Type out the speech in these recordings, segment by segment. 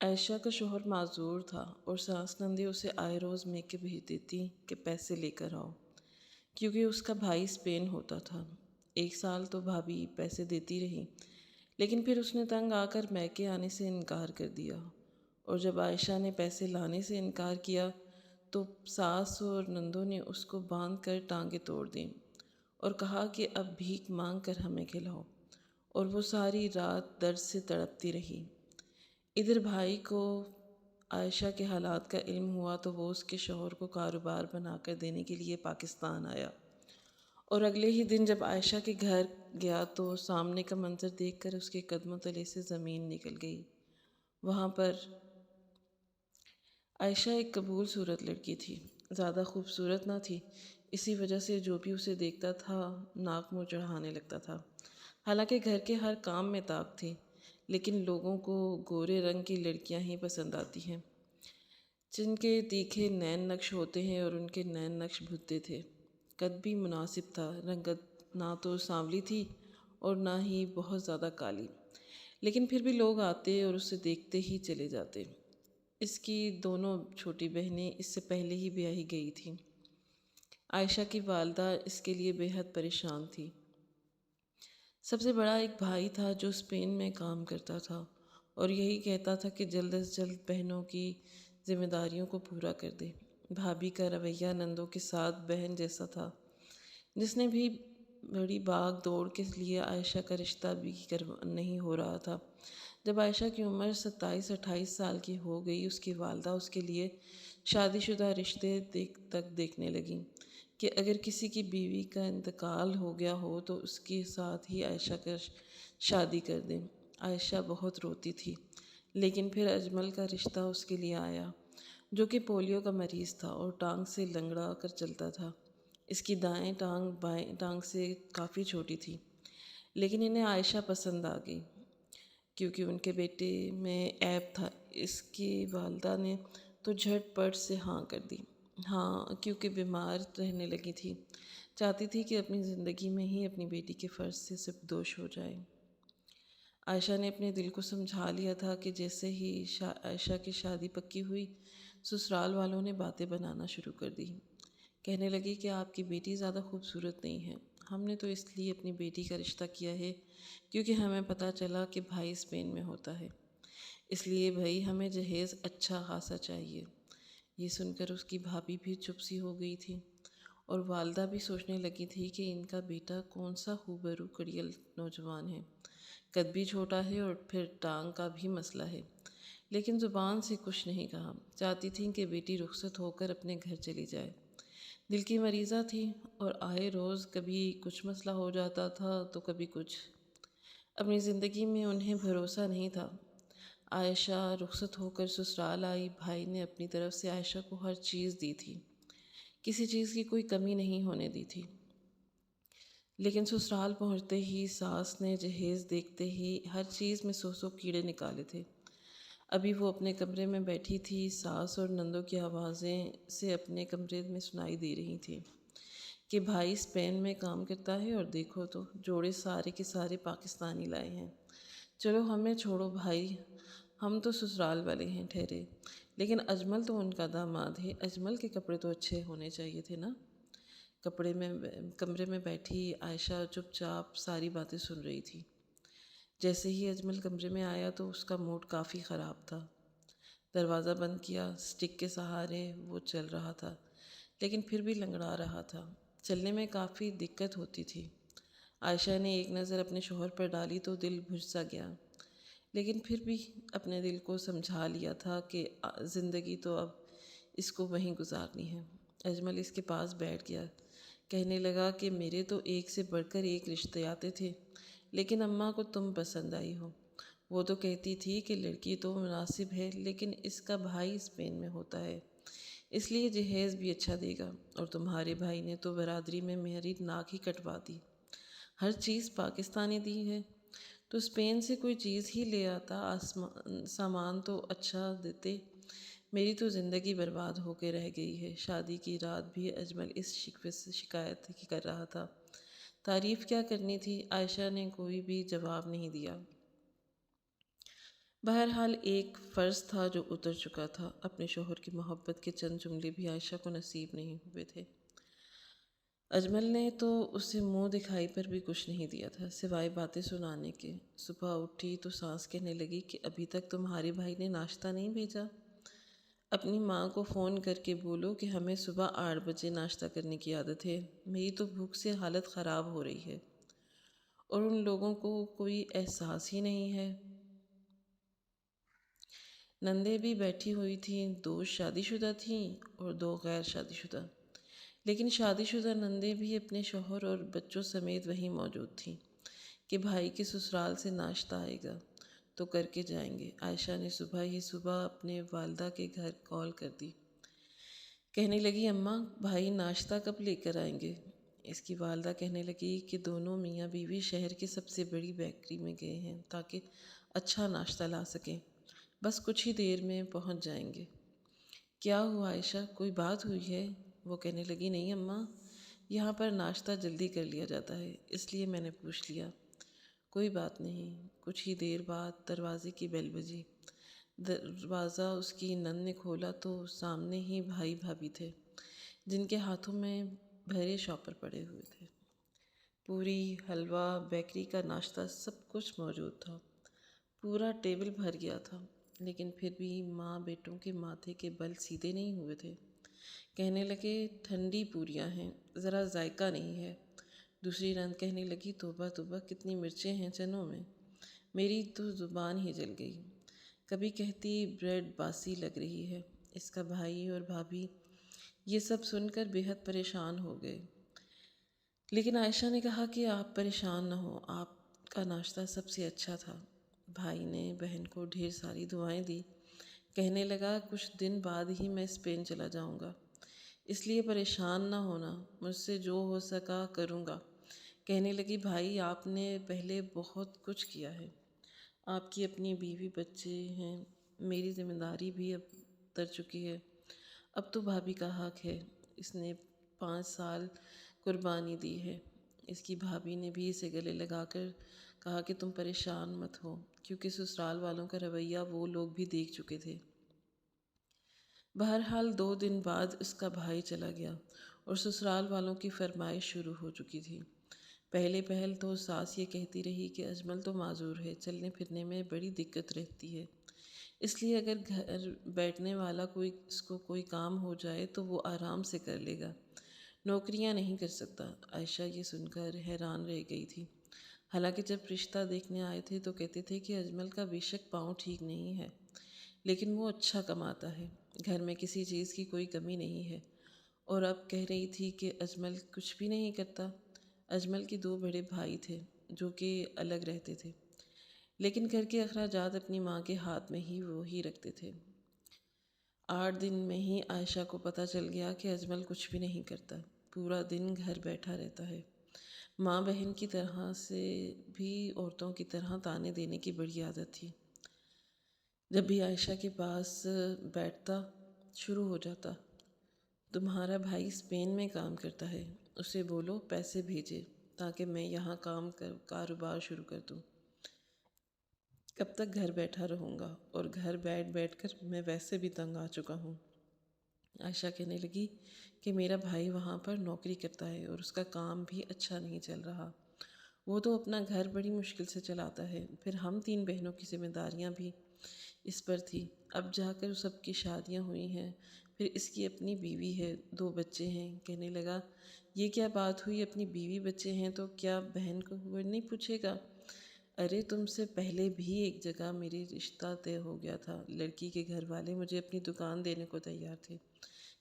عائشہ کا شوہر معذور تھا اور ساس نندی اسے آئے روز میکے بھیج دیتی کہ پیسے لے کر آؤ، کیونکہ اس کا بھائی اسپین ہوتا تھا۔ 1 سال تو بھابھی پیسے دیتی رہی، لیکن پھر اس نے تنگ آ کر میکے آنے سے انکار کر دیا، اور جب عائشہ نے پیسے لانے سے انکار کیا تو ساس اور نندوں نے اس کو باندھ کر ٹانگیں توڑ دیں اور کہا کہ اب بھیک مانگ کر ہمیں کھلاؤ، اور وہ ساری رات درد سے تڑپتی رہی۔ ادھر بھائی کو عائشہ کے حالات کا علم ہوا تو وہ اس کے شوہر کو کاروبار بنا کر دینے کے لیے پاکستان آیا، اور اگلے ہی دن جب عائشہ کے گھر گیا تو سامنے کا منظر دیکھ کر اس کے قدموں تلے سے زمین نکل گئی۔ وہاں پر عائشہ ایک قبول صورت لڑکی تھی، زیادہ خوبصورت نہ تھی، اسی وجہ سے جو بھی اسے دیکھتا تھا ناک منہ چڑھانے لگتا تھا۔ حالانکہ گھر کے ہر کام میں طاقت تھی، لیکن لوگوں کو گورے رنگ کی لڑکیاں ہی پسند آتی ہیں، جن کے تیکھے نین نقش ہوتے ہیں، اور ان کے نین نقش بھدے تھے۔ قد بھی مناسب تھا، رنگت نہ تو سانولی تھی اور نہ ہی بہت زیادہ کالی، لیکن پھر بھی لوگ آتے اور اسے دیکھتے ہی چلے جاتے۔ اس کی دونوں چھوٹی بہنیں اس سے پہلے ہی بیاہی گئی تھیں۔ عائشہ کی والدہ اس کے لیے بے حد پریشان تھی۔ سب سے بڑا ایک بھائی تھا جو اسپین میں کام کرتا تھا، اور یہی کہتا تھا کہ جلد از جلد بہنوں کی ذمہ داریوں کو پورا کر دے۔ بھابھی کا رویہ نندوں کے ساتھ بہن جیسا تھا، جس نے بھی بڑی بھاگ دوڑ کے لیے عائشہ کا رشتہ بھی نہیں ہو رہا تھا۔ جب عائشہ کی عمر 27-28 سال کی ہو گئی، اس کی والدہ اس کے لیے شادی شدہ رشتے تک دیکھنے لگیں کہ اگر کسی کی بیوی کا انتقال ہو گیا ہو تو اس کے ساتھ ہی عائشہ کا شادی کر دیں۔ عائشہ بہت روتی تھی، لیکن پھر اجمل کا رشتہ اس کے لیے آیا، جو کہ پولیو کا مریض تھا اور ٹانگ سے لنگڑا کر چلتا تھا۔ اس کی دائیں ٹانگ بائیں ٹانگ سے کافی چھوٹی تھی، لیکن انہیں عائشہ پسند آ گئی کیونکہ ان کے بیٹے میں عیب تھا۔ اس کی والدہ نے تو جھٹ پٹ سے ہاں کر دی، ہاں، کیونکہ بیمار رہنے لگی تھی، چاہتی تھی کہ اپنی زندگی میں ہی اپنی بیٹی کے فرض سے سرپوش ہو جائے۔ عائشہ نے اپنے دل کو سمجھا لیا تھا کہ جیسے ہی عائشہ کی شادی پکی ہوئی، سسرال والوں نے باتیں بنانا شروع کر دی۔ کہنے لگی کہ آپ کی بیٹی زیادہ خوبصورت نہیں ہے، ہم نے تو اس لیے اپنی بیٹی کا رشتہ کیا ہے کیونکہ ہمیں پتہ چلا کہ بھائی اسپین میں ہوتا ہے، اس لیے بھائی ہمیں جہیز اچھا خاصا چاہیے۔ یہ سن کر اس کی بھابھی بھی چپ سی ہو گئی تھی، اور والدہ بھی سوچنے لگی تھی کہ ان کا بیٹا کون سا خوبرو کڑیل نوجوان ہے، قد بھی چھوٹا ہے اور پھر ٹانگ کا بھی مسئلہ ہے، لیکن زبان سے کچھ نہیں کہا۔ چاہتی تھیں کہ بیٹی رخصت ہو کر اپنے گھر چلی جائے۔ دل کی مریضہ تھی، اور آئے روز کبھی کچھ مسئلہ ہو جاتا تھا تو کبھی کچھ۔ اپنی زندگی میں انہیں بھروسہ نہیں تھا۔ عائشہ رخصت ہو کر سسرال آئی۔ بھائی نے اپنی طرف سے عائشہ کو ہر چیز دی تھی، کسی چیز کی کوئی کمی نہیں ہونے دی تھی، لیکن سسرال پہنچتے ہی ساس نے جہیز دیکھتے ہی ہر چیز میں 100 کیڑے نکالے تھے۔ ابھی وہ اپنے کمرے میں بیٹھی تھی، ساس اور نندوں کی آوازیں سے اپنے کمرے میں سنائی دے رہی تھیں کہ بھائی اسپین میں کام کرتا ہے، اور دیکھو تو جوڑے سارے کے سارے پاکستانی لائے ہیں۔ چلو ہمیں چھوڑو بھائی، ہم تو سسرال والے ہیں ٹھہرے، لیکن اجمل تو ان کا داماد ہے، اجمل کے کپڑے تو اچھے ہونے چاہیے تھے نا۔ کمرے میں بیٹھی عائشہ چپ چاپ ساری باتیں سن رہی تھی۔ جیسے ہی اجمل کمرے میں آیا تو اس کا موڈ کافی خراب تھا۔ دروازہ بند کیا، سٹک کے سہارے وہ چل رہا تھا، لیکن پھر بھی لنگڑا رہا تھا، چلنے میں کافی دقت ہوتی تھی۔ عائشہ نے ایک نظر اپنے شوہر پر ڈالی تو دل بجھ سا گیا، لیکن پھر بھی اپنے دل کو سمجھا لیا تھا کہ زندگی تو اب اس کو وہیں گزارنی ہے۔ اجمل اس کے پاس بیٹھ گیا، کہنے لگا کہ میرے تو ایک سے بڑھ کر ایک رشتے آتے تھے، لیکن اماں کو تم پسند آئی ہو۔ وہ تو کہتی تھی کہ لڑکی تو مناسب ہے، لیکن اس کا بھائی اسپین میں ہوتا ہے، اس لیے جہیز بھی اچھا دے گا، اور تمہارے بھائی نے تو برادری میں میری ناک ہی کٹوا دی، ہر چیز پاکستانی دی ہے، تو اسپین سے کوئی چیز ہی لے آتا، سامان تو اچھا دیتے۔ میری تو زندگی برباد ہو کے رہ گئی ہے۔ شادی کی رات بھی اجمل اس شکوے سے شکایت کر رہا تھا۔ تعریف کیا کرنی تھی، عائشہ نے کوئی بھی جواب نہیں دیا۔ بہرحال ایک فرض تھا جو اتر چکا تھا، اپنے شوہر کی محبت کے چند جملے بھی عائشہ کو نصیب نہیں ہوئے تھے۔ اجمل نے تو اسے منہ دکھائی پر بھی کچھ نہیں دیا تھا سوائے باتیں سنانے کے۔ صبح اٹھی تو سانس کہنے لگی کہ ابھی تک تمہارے بھائی نے ناشتہ نہیں بھیجا؟ اپنی ماں کو فون کر کے بولو کہ ہمیں صبح 8 بجے ناشتہ کرنے کی عادت ہے، میری تو بھوک سے حالت خراب ہو رہی ہے، اور ان لوگوں کو کوئی احساس ہی نہیں ہے۔ نندیں بھی بیٹھی ہوئی تھیں، 2 شادی شدہ تھیں اور 2 غیر شادی شدہ، لیکن شادی شدہ نندیں بھی اپنے شوہر اور بچوں سمیت وہیں موجود تھیں کہ بھائی کے سسرال سے ناشتہ آئے گا تو کر کے جائیں گے۔ عائشہ نے صبح اپنے والدہ کے گھر کال کر دی، کہنے لگی اماں بھائی ناشتہ کب لے کر آئیں گے؟ اس کی والدہ کہنے لگی کہ دونوں میاں بیوی شہر کی سب سے بڑی بیکری میں گئے ہیں تاکہ اچھا ناشتہ لا سکیں، بس کچھ ہی دیر میں پہنچ جائیں گے۔ کیا ہوا عائشہ، کوئی بات ہوئی ہے؟ وہ کہنے لگی نہیں اماں، یہاں پر ناشتہ جلدی کر لیا جاتا ہے اس لیے میں نے پوچھ لیا۔ کوئی بات نہیں۔ کچھ ہی دیر بعد دروازے کی بیل بجی۔ دروازہ اس کی نند نے کھولا تو سامنے ہی بھائی بھابھی تھے جن کے ہاتھوں میں بھرے شاپر پڑے ہوئے تھے۔ پوری، حلوہ، بیکری کا ناشتہ سب کچھ موجود تھا، پورا ٹیبل بھر گیا تھا، لیکن پھر بھی ماں بیٹوں کے ماتھے کے بل سیدھے نہیں ہوئے تھے۔ کہنے لگے ٹھنڈی پوریاں ہیں، ذرا ذائقہ نہیں ہے۔ دوسری نند کہنے لگی توبہ توبہ کتنی مرچیں ہیں چنوں میں، میری تو زبان ہی جل گئی۔ کبھی کہتی بریڈ باسی لگ رہی ہے۔ اس کا بھائی اور بھابھی یہ سب سن کر بے حد پریشان ہو گئے، لیکن عائشہ نے کہا کہ آپ پریشان نہ ہو، آپ کا ناشتہ سب سے اچھا تھا۔ بھائی نے بہن کو ڈھیر ساری دعائیں دی، کہنے لگا کچھ دن بعد ہی میں اسپین چلا جاؤں گا، اس لیے پریشان نہ ہونا، مجھ سے جو ہو سکا کروں گا۔ کہنے لگی بھائی آپ نے پہلے بہت کچھ کیا ہے، آپ کی اپنی بیوی بچے ہیں، میری ذمہ داری بھی اب اتر چکی ہے، اب تو بھابھی کا حق ہے، اس نے 5 سال قربانی دی ہے۔ اس کی بھابھی نے بھی اسے گلے لگا کر کہا کہ تم پریشان مت ہو، کیونکہ سسرال والوں کا رویہ وہ لوگ بھی دیکھ چکے تھے۔ بہرحال 2 دن بعد اس کا بھائی چلا گیا اور سسرال والوں کی فرمائش شروع ہو چکی تھی۔ پہلے پہل تو ساس یہ کہتی رہی کہ اجمل تو معذور ہے، چلنے پھرنے میں بڑی دقت رہتی ہے، اس لیے اگر گھر بیٹھنے والا اس کو کوئی کام ہو جائے تو وہ آرام سے کر لے گا، نوکریاں نہیں کر سکتا۔ عائشہ یہ سن کر حیران رہ گئی تھی، حالانکہ جب رشتہ دیکھنے آئے تھے تو کہتے تھے کہ اجمل کا بے شک پاؤں ٹھیک نہیں ہے، لیکن وہ اچھا کماتا ہے، گھر میں کسی چیز کی کوئی کمی نہیں ہے، اور اب کہہ رہی تھی کہ اجمل کچھ بھی نہیں کرتا۔ اجمل کے 2 بڑے بھائی تھے جو کہ الگ رہتے تھے، لیکن گھر کے اخراجات اپنی ماں کے ہاتھ میں ہی وہی رکھتے تھے۔ 8 دن میں ہی عائشہ کو پتہ چل گیا کہ اجمل کچھ بھی نہیں کرتا، پورا دن گھر بیٹھا رہتا ہے۔ ماں بہن کی طرح سے بھی عورتوں کی طرح تانے دینے کی بڑی عادت تھی۔ جب بھی عائشہ کے پاس بیٹھتا شروع ہو جاتا، تمہارا بھائی اسپین میں کام کرتا ہے، اسے بولو پیسے بھیجے تاکہ میں یہاں کاروبار شروع کر دوں، کب تک گھر بیٹھا رہوں گا، اور گھر بیٹھ بیٹھ کر میں ویسے بھی تنگ آ چکا ہوں۔ عائشہ کہنے لگی کہ میرا بھائی وہاں پر نوکری کرتا ہے اور اس کا کام بھی اچھا نہیں چل رہا، وہ تو اپنا گھر بڑی مشکل سے چلاتا ہے، پھر ہم 3 بہنوں کی ذمہ داریاں بھی اس پر تھی، اب جا کر سب کی شادیاں ہوئی ہیں، پھر اس کی اپنی بیوی ہے، 2 بچے ہیں۔ کہنے لگا یہ کیا بات ہوئی، اپنی بیوی بچے ہیں تو کیا بہن کو کوئی نہیں پوچھے گا؟ ارے تم سے پہلے بھی ایک جگہ میری رشتہ طے ہو گیا تھا، لڑکی کے گھر والے مجھے اپنی دکان دینے کو تیار تھے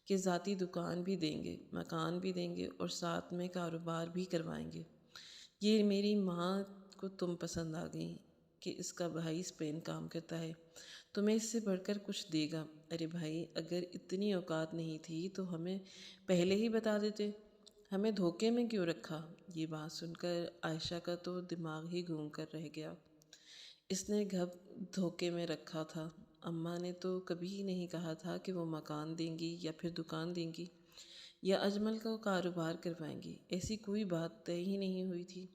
کہ ذاتی دکان بھی دیں گے، مکان بھی دیں گے اور ساتھ میں کاروبار بھی کروائیں گے۔ یہ میری ماں کو تم پسند آ گئی کہ اس کا بھائی اسپین کام کرتا ہے، تمہیں اس سے بڑھ کر کچھ دے گا۔ ارے بھائی اگر اتنی اوقات نہیں تھی تو ہمیں پہلے ہی بتا دیتے، ہمیں دھوکے میں کیوں رکھا؟ یہ بات سن کر عائشہ کا تو دماغ ہی گھوم کر رہ گیا۔ اس نے دھوکے میں رکھا تھا، اماں نے تو کبھی نہیں کہا تھا کہ وہ مکان دیں گی یا پھر دکان دیں گی یا اجمل کو کاروبار کروائیں گی، ایسی کوئی بات طے ہی نہیں ہوئی تھی۔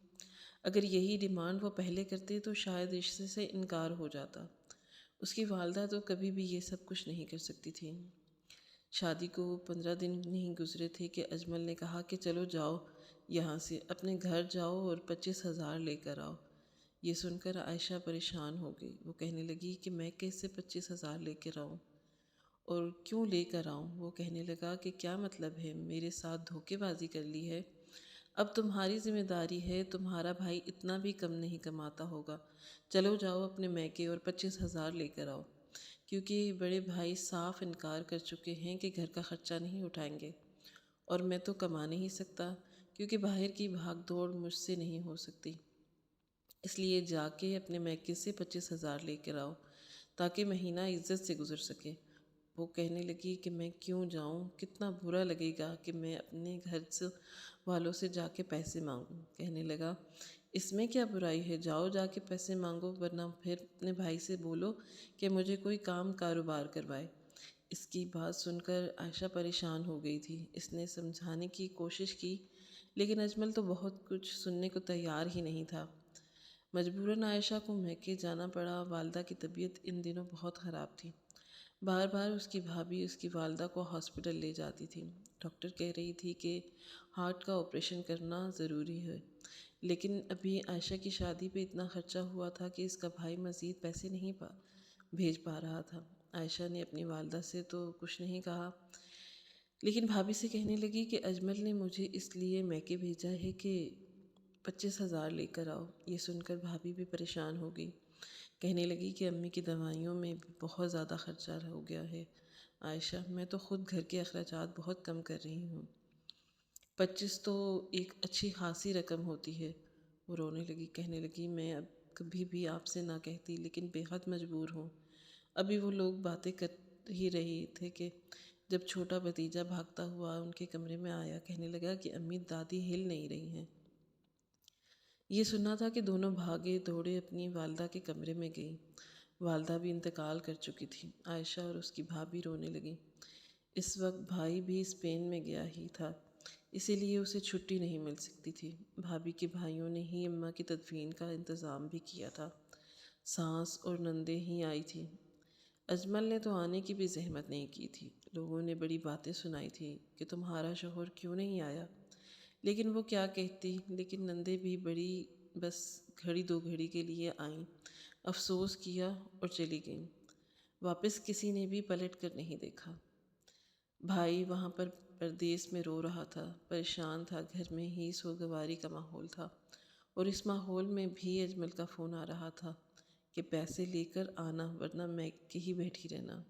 اگر یہی ڈیمانڈ وہ پہلے کرتے تو شاید رشتے سے انکار ہو جاتا، اس کی والدہ تو کبھی بھی یہ سب کچھ نہیں کر سکتی تھی۔ شادی کو 15 دن نہیں گزرے تھے کہ اجمل نے کہا کہ چلو جاؤ یہاں سے، اپنے گھر جاؤ اور 25,000 لے کر آؤ۔ یہ سن کر عائشہ پریشان ہو گئی۔ وہ کہنے لگی کہ میں کیسے 25,000 لے کر آؤں اور کیوں لے کر آؤں؟ وہ کہنے لگا کہ کیا مطلب ہے، میرے ساتھ دھوکے بازی کر لی ہے؟ اب تمہاری ذمہ داری ہے، تمہارا بھائی اتنا بھی کم نہیں کماتا ہوگا، چلو جاؤ اپنے میکے اور 25,000 لے کر آؤ، کیونکہ بڑے بھائی صاف انکار کر چکے ہیں کہ گھر کا خرچہ نہیں اٹھائیں گے، اور میں تو کما نہیں سکتا کیونکہ باہر کی بھاگ دوڑ مجھ سے نہیں ہو سکتی، اس لیے جا کے اپنے میکے سے 25,000 لے کر آؤ تاکہ مہینہ عزت سے گزر سکے۔ وہ کہنے لگی کہ میں کیوں جاؤں، کتنا برا لگے گا کہ میں اپنے گھر والوں سے جا کے پیسے مانگوں۔ کہنے لگا اس میں کیا برائی ہے، جاؤ جا کے پیسے مانگو، ورنہ پھر اپنے بھائی سے بولو کہ مجھے کوئی کام کاروبار کروائے۔ اس کی بات سن کر عائشہ پریشان ہو گئی تھی۔ اس نے سمجھانے کی کوشش کی لیکن اجمل تو بہت کچھ سننے کو تیار ہی نہیں تھا۔ مجبوراً عائشہ کو میکے جانا پڑا۔ والدہ کی طبیعت ان دنوں بہت خراب تھی۔ بار بار اس کی بھابھی اس کی والدہ کو ہاسپٹل لے جاتی تھی۔ ڈاکٹر کہہ رہی تھی کہ ہارٹ کا آپریشن کرنا ضروری ہے، لیکن ابھی عائشہ کی شادی پہ اتنا خرچہ ہوا تھا کہ اس کا بھائی مزید پیسے نہیں بھیج پا رہا تھا۔ عائشہ نے اپنی والدہ سے تو کچھ نہیں کہا، لیکن بھابھی سے کہنے لگی کہ اجمل نے مجھے اس لیے میکے بھیجا ہے کہ 25,000 لے کر آؤ۔ یہ سن کر بھابھی بھی پریشان ہو گئی۔ کہنے لگی کہ امی کی دوائیوں میں بھی بہت زیادہ خرچہ ہو گیا ہے عائشہ، میں تو خود گھر کے اخراجات بہت کم کر رہی ہوں، 25 تو ایک اچھی خاصی رقم ہوتی ہے۔ وہ رونے لگی، کہنے لگی میں اب کبھی بھی آپ سے نہ کہتی لیکن بے حد مجبور ہوں۔ ابھی وہ لوگ باتیں کر ہی رہے تھے کہ جب چھوٹا بھتیجا بھاگتا ہوا ان کے کمرے میں آیا، کہنے لگا کہ امی دادی ہل نہیں رہی ہیں۔ یہ سنا تھا کہ دونوں بھاگے دوڑے اپنی والدہ کے کمرے میں گئی۔ والدہ بھی انتقال کر چکی تھی۔ عائشہ اور اس کی بھابھی رونے لگیں۔ اس وقت بھائی بھی اسپین میں گیا ہی تھا، اسی لیے اسے چھٹی نہیں مل سکتی تھی۔ بھابھی کے بھائیوں نے ہی اماں کی تدفین کا انتظام بھی کیا تھا۔ ساس اور نندیں ہی آئی تھیں۔ اجمل نے تو آنے کی بھی زحمت نہیں کی تھی۔ لوگوں نے بڑی باتیں سنائی تھیں کہ تمہارا شوہر کیوں نہیں آیا، لیکن وہ کیا کہتی، لیکن نندیں بھی بڑی بس گھڑی دو گھڑی کے لیے آئیں، افسوس کیا اور چلی گئیں۔ واپس کسی نے بھی پلٹ کر نہیں دیکھا۔ بھائی وہاں پر پردیس میں رو رہا تھا، پریشان تھا، گھر میں ہی سوگواری کا ماحول تھا، اور اس ماحول میں بھی اجمل کا فون آ رہا تھا کہ پیسے لے کر آنا ورنہ میں کے ہی بیٹھی رہنا۔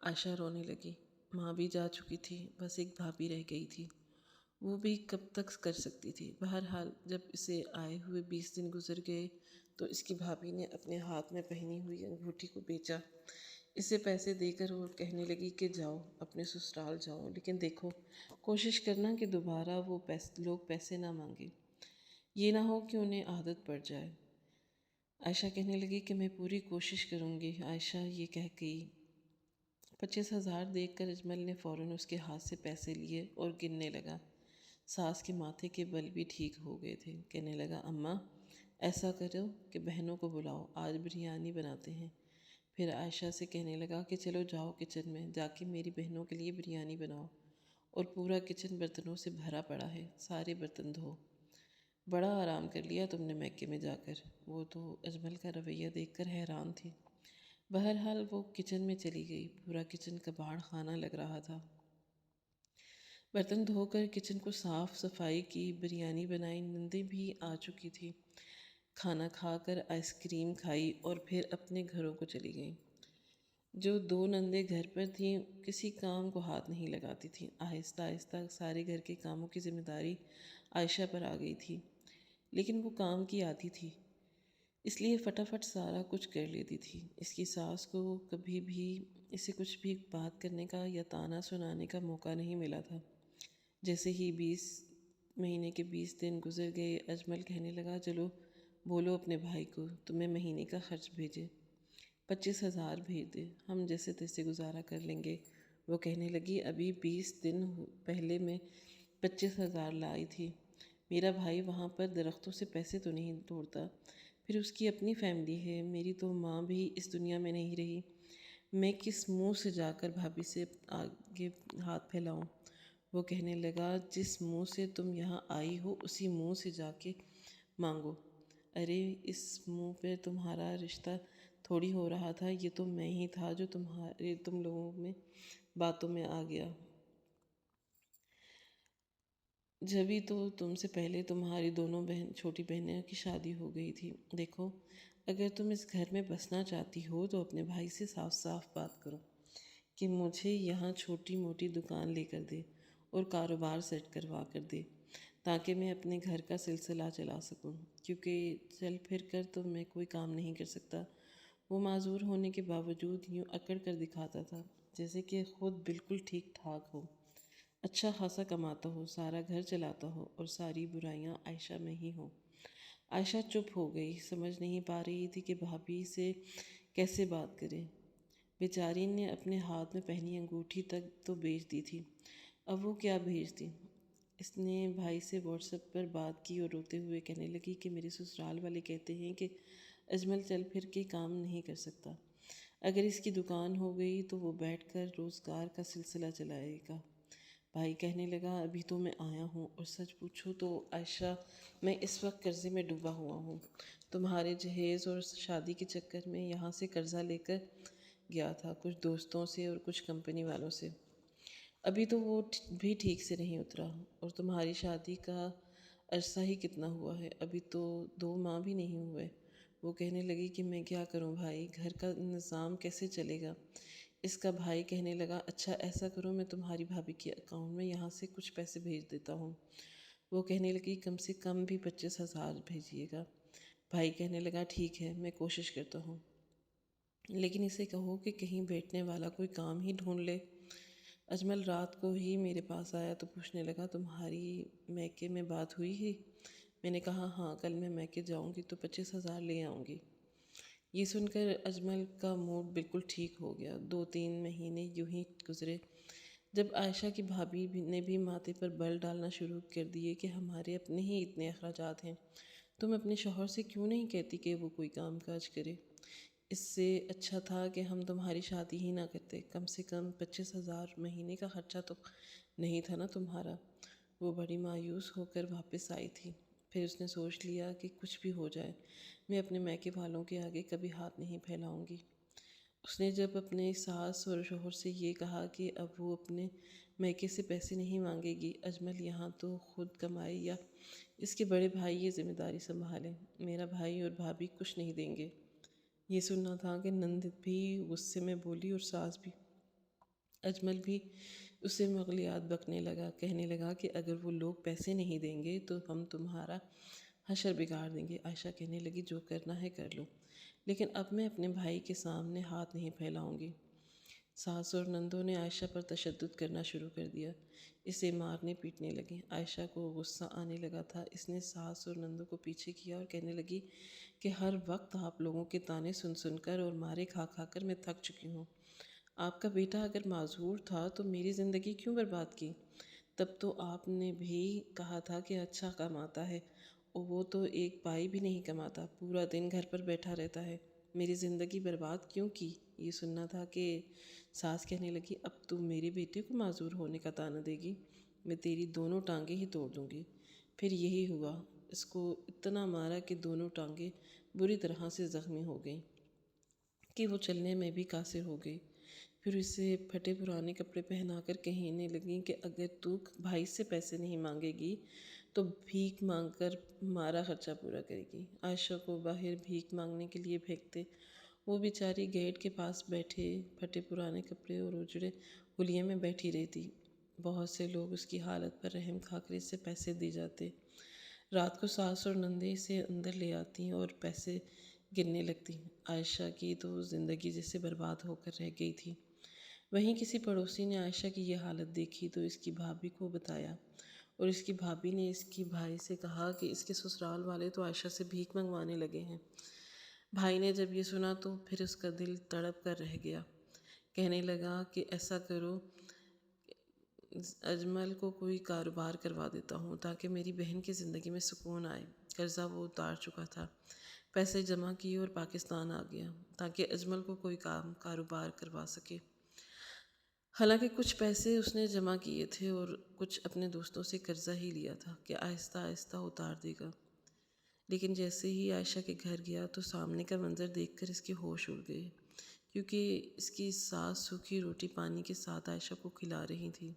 عائشہ رونے لگی۔ ماں بھی جا چکی تھی، بس ایک بھابھی رہ گئی تھی، وہ بھی کب تک کر سکتی تھی۔ بہرحال جب اسے آئے ہوئے 20 دن گزر گئے تو اس کی بھابھی نے اپنے ہاتھ میں پہنی ہوئی انگوٹھی کو بیچا، اسے پیسے دے کر اور کہنے لگی کہ جاؤ اپنے سسرال جاؤ، لیکن دیکھو کوشش کرنا کہ دوبارہ وہ لوگ پیسے نہ مانگیں، یہ نہ ہو کہ انہیں عادت پڑ جائے۔ عائشہ کہنے لگی کہ میں پوری کوشش کروں گی۔ عائشہ یہ کہہ گئی۔ 25,000 دیکھ کر اجمل نے فوراً اس کے ہاتھ سے پیسے لیے اور گننے لگا۔ ساس کے ماتھے کے بل بھی ٹھیک ہو گئے تھے۔ کہنے لگا اماں ایسا کرو کہ بہنوں کو بلاؤ، آج بریانی بناتے ہیں۔ پھر عائشہ سے کہنے لگا کہ چلو جاؤ کچن میں، جا کے میری بہنوں کے لیے بریانی بناؤ، اور پورا کچن برتنوں سے بھرا پڑا ہے، سارے برتن دھو۔ بڑا آرام کر لیا تم نے میکے میں جا کر۔ وہ تو اجمل کا رویہ دیکھ کر حیران تھی۔ بہرحال وہ کچن میں چلی گئی۔ پورا کچن کباڑ خانہ لگ رہا تھا۔ برتن دھو کر کچن کو صاف صفائی کی، بریانی بنائی، نندیں بھی آ چکی تھیں۔ کھانا کھا کر آئس کریم کھائی اور پھر اپنے گھروں کو چلی گئیں۔ جو 2 نندیں گھر پر تھیں کسی کام کو ہاتھ نہیں لگاتی تھیں۔ آہستہ آہستہ سارے گھر کے کاموں کی ذمہ داری عائشہ پر آ گئی تھی، لیکن وہ کام کی عادی تھی، اس لیے فٹافٹ سارا کچھ کر لیتی تھی۔ اس کی ساس کو کبھی بھی اسے کچھ بھی بات کرنے کا یا طعنہ سنانے کا موقع نہیں ملا تھا۔ جیسے ہی مہینے کے 20 دن گزر گئے، اجمل کہنے لگا چلو بولو اپنے بھائی کو تمہیں مہینے کا خرچ بھیجے، 25,000 بھیج دے، ہم جیسے تیسے گزارا کر لیں گے۔ وہ کہنے لگی ابھی 20 دن پہلے میں 25,000 لائی تھی، میرا بھائی وہاں پر درختوں سے پیسے تو نہیں توڑتا، پھر اس کی اپنی فیملی ہے، میری تو ماں بھی اس دنیا میں نہیں رہی، میں کس منہ سے جا کر بھابھی سے آگے ہاتھ پھیلاؤں؟ وہ کہنے لگا، جس منہ سے تم یہاں آئی ہو اسی منہ سے جا کے مانگو۔ ارے اس منہ پہ تمہارا رشتہ تھوڑی ہو رہا تھا، یہ تو میں ہی تھا جو تم لوگوں میں باتوں میں آ گیا۔ جبھی تو تم سے پہلے تمہاری دونوں چھوٹی بہنوں کی شادی ہو گئی تھی۔ دیکھو، اگر تم اس گھر میں بسنا چاہتی ہو تو اپنے بھائی سے صاف صاف بات کرو کہ مجھے یہاں چھوٹی موٹی دکان لے کر دے اور کاروبار سیٹ کروا کر دے، تاکہ میں اپنے گھر کا سلسلہ چلا سکوں، کیونکہ چل پھر کر تو میں کوئی کام نہیں کر سکتا۔ وہ معذور ہونے کے باوجود یوں اکڑ کر دکھاتا تھا جیسے کہ خود بالکل ٹھیک ٹھاک ہو، اچھا خاصا کماتا ہو، سارا گھر چلاتا ہو، اور ساری برائیاں عائشہ میں ہی ہوں۔ عائشہ چپ ہو گئی، سمجھ نہیں پا رہی تھی کہ بھابھی سے کیسے بات کرے۔ بیچاری نے اپنے ہاتھ میں پہنی انگوٹھی تک تو بیچ دی تھی، اب وہ کیا بھیجتی؟ اس نے بھائی سے واٹس ایپ پر بات کی اور روتے ہوئے کہنے لگی کہ میرے سسرال والے کہتے ہیں کہ اجمل چل پھر کے کام نہیں کر سکتا، اگر اس کی دکان ہو گئی تو وہ بیٹھ کر روزگار کا سلسلہ چلائے گا۔ بھائی کہنے لگا، ابھی تو میں آیا ہوں، اور سچ پوچھو تو عائشہ میں اس وقت قرضے میں ڈوبا ہوا ہوں، تمہارے جہیز اور شادی کے چکر میں یہاں سے قرضہ لے کر گیا تھا، کچھ دوستوں سے اور کچھ کمپنی والوں سے، ابھی تو وہ بھی ٹھیک سے نہیں اترا، اور تمہاری شادی کا عرصہ ہی کتنا ہوا ہے، ابھی تو 2 ماہ بھی نہیں ہوئے۔ وہ کہنے لگی کہ میں کیا کروں بھائی، گھر کا نظام کیسے چلے گا؟ اس کا بھائی کہنے لگا، اچھا ایسا کرو، میں تمہاری بھابھی کے اکاؤنٹ میں یہاں سے کچھ پیسے بھیج دیتا ہوں۔ وہ کہنے لگی، کم سے کم بھی 25,000 بھیجیے گا۔ بھائی کہنے لگا، ٹھیک ہے، میں کوشش کرتا ہوں، لیکن اسے کہو کہ کہیں بیٹھنے والا کوئی کام ہی ڈھونڈ لے۔ اجمل رات کو ہی میرے پاس آیا تو پوچھنے لگا، تمہاری میکے میں بات ہوئی ہے؟ میں نے کہا، ہاں، کل میں میکے جاؤں گی تو 25,000 لے آؤں گی۔ یہ سن کر اجمل کا موڈ بالکل ٹھیک ہو گیا۔ 2-3 مہینے یوں ہی گزرے، جب عائشہ کی بھابھی نے بھی ماتھے پر بل ڈالنا شروع کر دیے کہ ہمارے اپنے ہی اتنے اخراجات ہیں، تم اپنے شوہر سے کیوں نہیں کہتی کہ وہ کوئی کام کاج کرے؟ اس سے اچھا تھا کہ ہم تمہاری شادی ہی نہ کرتے، کم سے کم 25,000 مہینے کا خرچہ تو نہیں تھا نا تمہارا۔ وہ بڑی مایوس ہو کر واپس آئی تھی، پھر اس نے سوچ لیا کہ کچھ بھی ہو جائے میں اپنے میکے والوں کے آگے کبھی ہاتھ نہیں پھیلاؤں گی۔ اس نے جب اپنے ساس اور شوہر سے یہ کہا کہ اب وہ اپنے میکے سے پیسے نہیں مانگے گی، اجمل یہاں تو خود کمائے یا اس کے بڑے بھائی یہ ذمہ داری سنبھالیں، میرا بھائی اور بھابھی کچھ نہیں دیں گے۔ یہ سننا تھا کہ نند بھی غصے میں بولی اور ساس بھی۔ اجمل بھی اسے مغلیات بکنے لگا، کہنے لگا کہ اگر وہ لوگ پیسے نہیں دیں گے تو ہم تمہارا حشر بگاڑ دیں گے۔ عائشہ کہنے لگی، جو کرنا ہے کر لو، لیکن اب میں اپنے بھائی کے سامنے ہاتھ نہیں پھیلاؤں گی۔ ساس اور نندوں نے عائشہ پر تشدد کرنا شروع کر دیا، اسے مارنے پیٹنے لگیں۔ عائشہ کو غصہ آنے لگا تھا، اس نے ساس اور نندوں کو پیچھے کیا اور کہنے لگی کہ ہر وقت آپ لوگوں کے طعنے سن سن کر اور مارے کھا کھا کر میں تھک چکی ہوں۔ آپ کا بیٹا اگر معذور تھا تو میری زندگی کیوں برباد کی؟ تب تو آپ نے بھی کہا تھا کہ اچھا کماتا ہے، اور وہ تو ایک پائی بھی نہیں کماتا، پورا دن گھر پر بیٹھا رہتا ہے، میری زندگی برباد کیوں کی؟ یہ سننا تھا کہ ساس کہنے لگی، اب تم میرے بیٹے کو معذور ہونے کا طعنہ دے گی، میں تیری دونوں ٹانگیں ہی توڑ دوں گی۔ پھر یہی ہوا، اس کو اتنا مارا کہ دونوں ٹانگیں بری طرح سے زخمی ہو گئیں کہ وہ چلنے میں بھی قاصر ہو گئی۔ پھر اسے پھٹے پرانے کپڑے پہنا کر کہنے لگیں کہ اگر تو بھائی سے پیسے نہیں مانگے گی تو بھیک مانگ کر ہمارا خرچہ پورا کرے گی۔ عائشہ کو باہر بھیک مانگنے کے لیے پھینکتے، وہ بیچاری گیٹ کے پاس بیٹھے پھٹے پرانے کپڑے اور اجڑے حلیے میں بیٹھی رہتی۔ بہت سے لوگ اس کی حالت پر رحم کھا کر اس سے پیسے دے جاتے۔ رات کو ساس اور نندیں اسے اندر لے آتی اور پیسے گننے لگتی۔ عائشہ کی تو زندگی جیسے برباد ہو کر رہ گئی تھی۔ وہیں کسی پڑوسی نے عائشہ کی یہ حالت دیکھی تو اس کی بھابھی کو بتایا، اور اس کی بھابھی نے اس کی بھائی سے کہا کہ اس کے سسرال والے تو عائشہ سے بھیک منگوانے لگے ہیں۔ بھائی نے جب یہ سنا تو پھر اس کا دل تڑپ کر رہ گیا، کہنے لگا کہ ایسا کرو، اجمل کو کوئی کاروبار کروا دیتا ہوں تاکہ میری بہن کی زندگی میں سکون آئے۔ قرضہ وہ اتار چکا تھا، پیسے جمع کیے اور پاکستان آ گیا تاکہ اجمل کو کوئی کاروبار کروا سکے۔ حالانکہ کچھ پیسے اس نے جمع کیے تھے اور کچھ اپنے دوستوں سے قرضہ ہی لیا تھا کہ آہستہ آہستہ اتار دے گا، لیکن جیسے ہی عائشہ کے گھر گیا تو سامنے کا منظر دیکھ کر اس کے ہوش اڑ گئے، کیونکہ اس کی ساس سوکھی روٹی پانی کے ساتھ عائشہ کو کھلا رہی تھی۔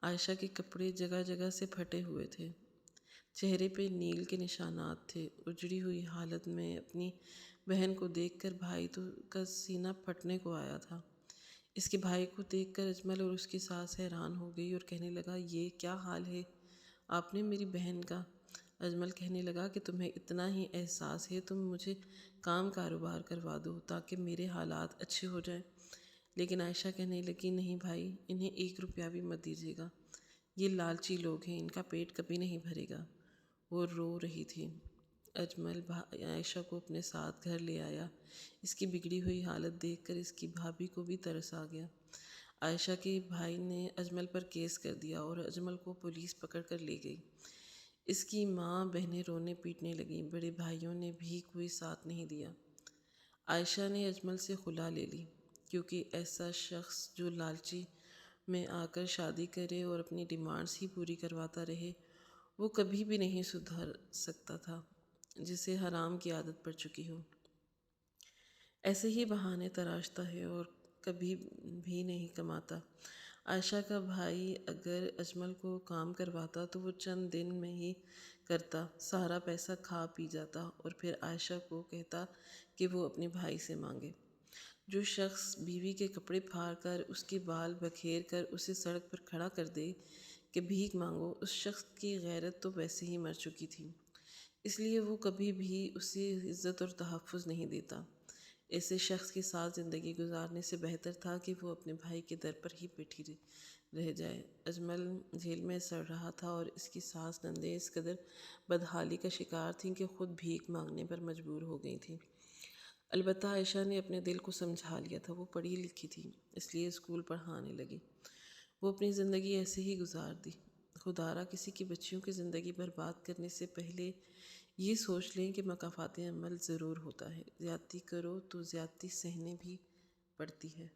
عائشہ کے کپڑے جگہ جگہ سے پھٹے ہوئے تھے، چہرے پہ نیل کے نشانات تھے۔ اجڑی ہوئی حالت میں اپنی بہن کو دیکھ کر بھائی تو کا سینہ پھٹنے کو آیا تھا۔ اس کے بھائی کو دیکھ کر اجمل اور اس کی ساس حیران ہو گئی اور کہنے لگا، یہ کیا حال ہے آپ نے میری بہن کا؟ اجمل کہنے لگا کہ تمہیں اتنا ہی احساس ہے، تم مجھے کاروبار کروا دو تاکہ میرے حالات اچھے ہو جائیں۔ لیکن عائشہ کہنے لگی، نہیں بھائی، انہیں 1 روپیہ بھی مت دیجیے گا، یہ لالچی لوگ ہیں، ان کا پیٹ کبھی نہیں بھرے گا۔ وہ رو رہی تھی۔ اجمل عائشہ کو اپنے ساتھ گھر لے آیا۔ اس کی بگڑی ہوئی حالت دیکھ کر اس کی بھابھی کو بھی ترس آ گیا۔ عائشہ کے بھائی نے اجمل پر کیس کر دیا اور اجمل کو پولیس پکڑ کر لے گئی۔ اس کی ماں بہنیں رونے پیٹنے لگیں، بڑے بھائیوں نے بھی کوئی ساتھ نہیں دیا۔ عائشہ نے اجمل سے خلا لے لی، کیونکہ ایسا شخص جو لالچی میں آ کر شادی کرے اور اپنی ڈیمانڈز ہی پوری کرواتا رہے، وہ کبھی بھی نہیں سدھر سکتا تھا، جسے حرام کی عادت پڑ چکی ہو۔ ایسے ہی بہانے تراشتا ہے اور کبھی بھی نہیں کماتا۔ عائشہ کا بھائی اگر اجمل کو کام کرواتا تو وہ چند دن میں ہی کرتا، سارا پیسہ کھا پی جاتا اور پھر عائشہ کو کہتا کہ وہ اپنے بھائی سے مانگے۔ جو شخص بیوی کے کپڑے پھاڑ کر، اس کے بال بکھیر کر اسے سڑک پر کھڑا کر دے کہ بھیک مانگو، اس شخص کی غیرت تو ویسے ہی مر چکی تھی، اس لیے وہ کبھی بھی اسے عزت اور تحفظ نہیں دیتا۔ ایسے شخص کے ساتھ زندگی گزارنے سے بہتر تھا کہ وہ اپنے بھائی کے در پر ہی بیٹھی رہ جائے۔ اجمل جیل میں سڑ رہا تھا اور اس کی ساس نندیں اس قدر بدحالی کا شکار تھیں کہ خود بھیک مانگنے پر مجبور ہو گئی تھیں۔ البتہ عائشہ نے اپنے دل کو سمجھا لیا تھا، وہ پڑھی لکھی تھی، اس لیے اسکول پڑھانے لگی۔ وہ اپنی زندگی ایسے ہی گزار دی۔ خدارا کسی کی بچیوں کی زندگی برباد کرنے سے پہلے یہ سوچ لیں کہ مکافات عمل ضرور ہوتا ہے، زیادتی کرو تو زیادتی سہنے بھی پڑتی ہے۔